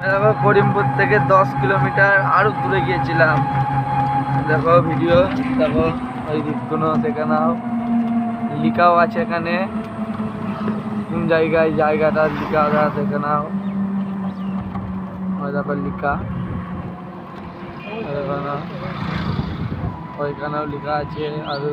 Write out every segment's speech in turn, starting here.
দেখো করিমপুর থেকে 10 কিলোমিটার আরো দূরে গিয়েছিলাম। দেখো ভিডিও, দেখো ওই দিকগুলো দেখে নাও, লিখাও আছে এখানে কোন জায়গায়, জায়গাটা লিখা দেখে নাও। ওই দেখো লিখা, ওইখানেও লিখা আছে আরো।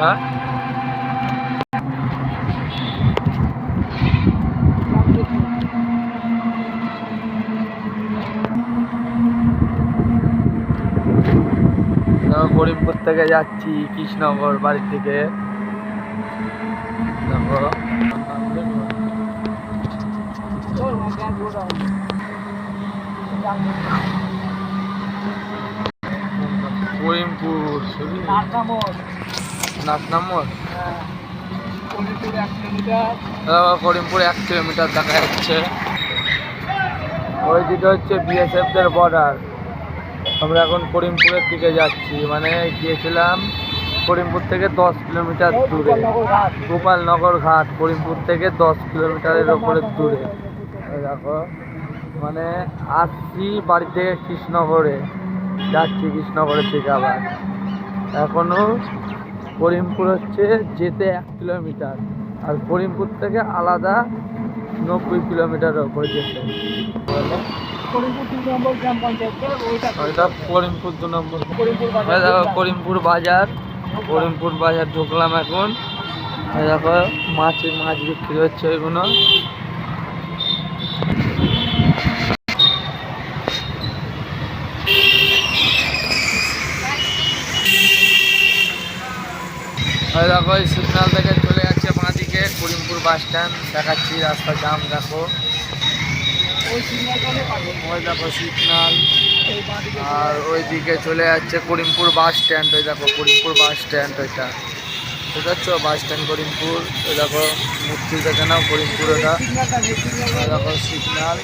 হ্যাঁ করিমপুর থেকে যাচ্ছি কৃষ্ণনগর বাড়ির থেকে। দেখো করিমপুর নাটনামোর, করিমপুর 1 কিলোমিটার দেখা যাচ্ছে। ওইদিকে হচ্ছে বিএসএফ দের বর্ডার। আমরা এখন করিমপুরের দিকে যাচ্ছি, মানে গিয়েছিলাম করিমপুর থেকে 10 কিলোমিটার দূরে, গোপালনগর ঘাট করিমপুর থেকে 10 কিলোমিটারের ওপরে দূরে। দেখো মানে আসছি বাড়ি থেকে কৃষ্ণনগরে, যাচ্ছি কৃষ্ণনগরের থেকে আবার। এখনো করিমপুর হচ্ছে যেতে 1 কিলোমিটার, আর করিমপুর থেকে আলাদা 90 কিলোমিটারের ওপরে যেতে। করিমপুর 2 নম্বর। দেখো করিমপুর বাজার, করিমপুর বাজার ঢুকলাম এখন। দেখো মাছ বিক্রি হচ্ছে এগুলো। দেখো এই সিগনাল থেকে চলে যাচ্ছে বাঁদিকে করিমপুর বাস স্ট্যান্ড, দেখাচ্ছি রাস্তা জাম। দেখো ওই দেখো সিগনাল, আর ওইদিকে চলে যাচ্ছে করিমপুর বাস স্ট্যান্ড। ওই দেখো করিমপুর বাস স্ট্যান্ড, ওইটা ঠিক আছে বাস স্ট্যান্ড করিমপুর। ওই দেখো মূর্তি দেখে নাও করিমপুর, ওটা দেখো সিগনাল।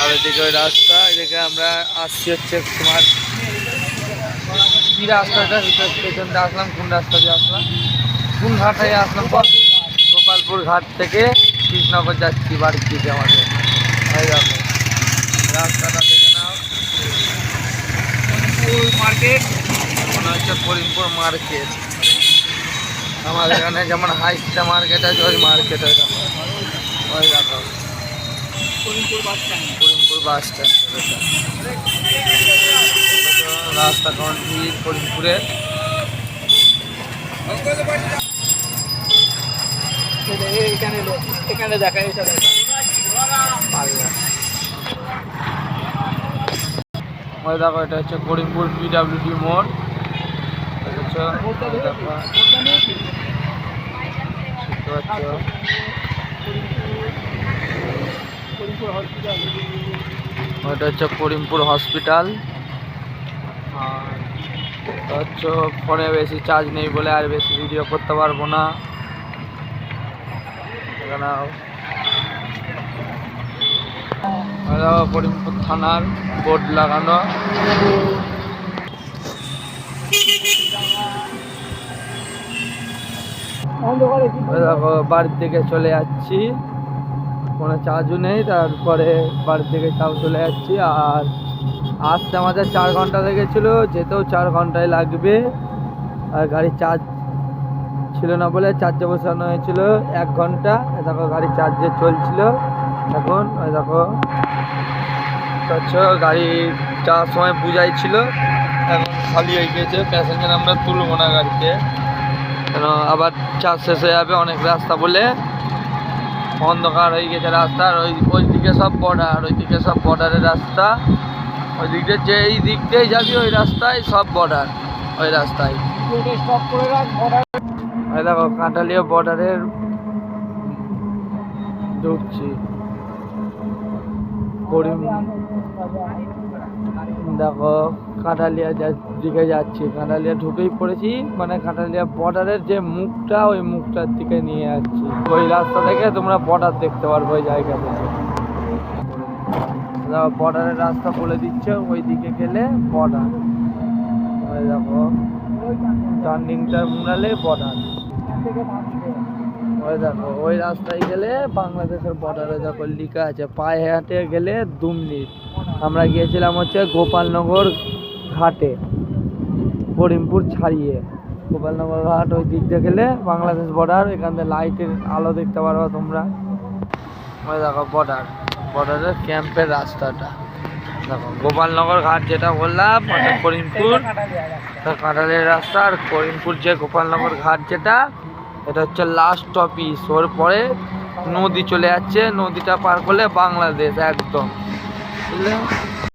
আর ওইদিকে ওই রাস্তা, এদিকে আমরা আসছি হচ্ছে তোমার কি রাস্তাটা, পেছনটা আসলাম, কোন রাস্তা দিয়ে আসলাম, কোন ঘাট হয়ে আসলাম, গোপালপুর ঘাট থেকে কৃষ্ণনগর যাচ্ছি বাড়ির দিকে আমাদের। হয়ে যাবে রাস্তাটা দেখে নাও, মার্কেট মনে হচ্ছে করিমপুর মার্কেট। আমাদের এখানে যেমন হাইস্টা মার্কেট আছে, ওই মার্কেট হয়ে যাবে। ওই দেখো করিমপুর বাস স্ট্যান্ড। রাস্তা কেমন ভিড় করিমপুরের। এখানে দেখা ওই দেখো এটা হচ্ছে করিমপুর পিডব্লিউডি মোড়। ওইটা হচ্ছে করিমপুর হসপিটাল। আর হচ্ছে ফোনে বেশি চার্জ নেই বলে আর বেশি ভিডিও করতে পারবো না। করিমপুর থানার বোর্ড লাগানো। দেখো বাড়ির দিকে চলে যাচ্ছি, কোনো চার্জও নেই, তারপরে বাড়ির দিকে তাও চলে যাচ্ছি। আর আসতে আমাদের 4 ঘন্টা লেগেছিল, যেতেও 4 ঘন্টায় লাগবে। আর গাড়ি চার্জ ছিল না বলে চার্জে বসানো হয়েছিল 1 ঘন্টা। দেখো গাড়ি চার্জে চলছিল এখন। দেখো গাড়ি যাওয়ার সময় বুঝাই ছিল, এখন খালি হয়ে গিয়েছে, প্যাসেঞ্জার আমরা তুলবো না গাড়িতে, কেন আবার চার্জ শেষ হয়ে যাবে অনেক রাস্তা বলে। অন্ধকার হয়ে গেছে রাস্তার, ওইদিকে সব বর্ডার, ওইদিকে সব বর্ডারের রাস্তা। ওই দিক দিয়ে যেই দিক দিয়ে যাবি ওই রাস্তায় সব বর্ডার, ওই রাস্তায়। ওই দেখো কাঁঠালিয়া বর্ডারের ঢুকছি। দেখো কাঁঠালিয়া দিকে যাচ্ছি, কাঁঠালিয়া ঢুকেই পড়েছি, মানে কাঁঠালিয়া বর্ডারের যে মুখটা, ওই মুখটার দিকে নিয়ে যাচ্ছি। ওই রাস্তা থেকে তোমরা বর্ডার দেখতে পারবো ওই জায়গা থেকে। বর্ডারের রাস্তা বলে দিচ্ছে, ওই দিকে গেলে বর্ডার। ওই দেখো টার্নিং টার্মিনালে বর্ডার। ওই দেখো ওই রাস্তায় গেলে বাংলাদেশের বর্ডারে দেখো লেখা আছে, পায়ে হেঁটে গেলে 2 মিনিট। আমরা গিয়েছিলাম হচ্ছে গোপালনগর ঘাটে, করিমপুর ছাড়িয়ে গোপালনগর ঘাট, ওই দিক দিয়ে গেলে বাংলাদেশ বর্ডার। এখান থেকে লাইটের আলো দেখতে পারো তোমরা। ওই দেখো বর্ডার, বর্ডারের ক্যাম্পের রাস্তাটা দেখো। গোপালনগর ঘাট যেটা বললাম ওটা করিমপুর, কাঁঠালের রাস্তা। আর করিমপুর যে গোপালনগর ঘাট যেটা, এটা হচ্ছে লাস্ট অফিস। ওর পরে নদী চলে যাচ্ছে, নদীটা পার করলে বাংলাদেশ একদম, বুঝলে।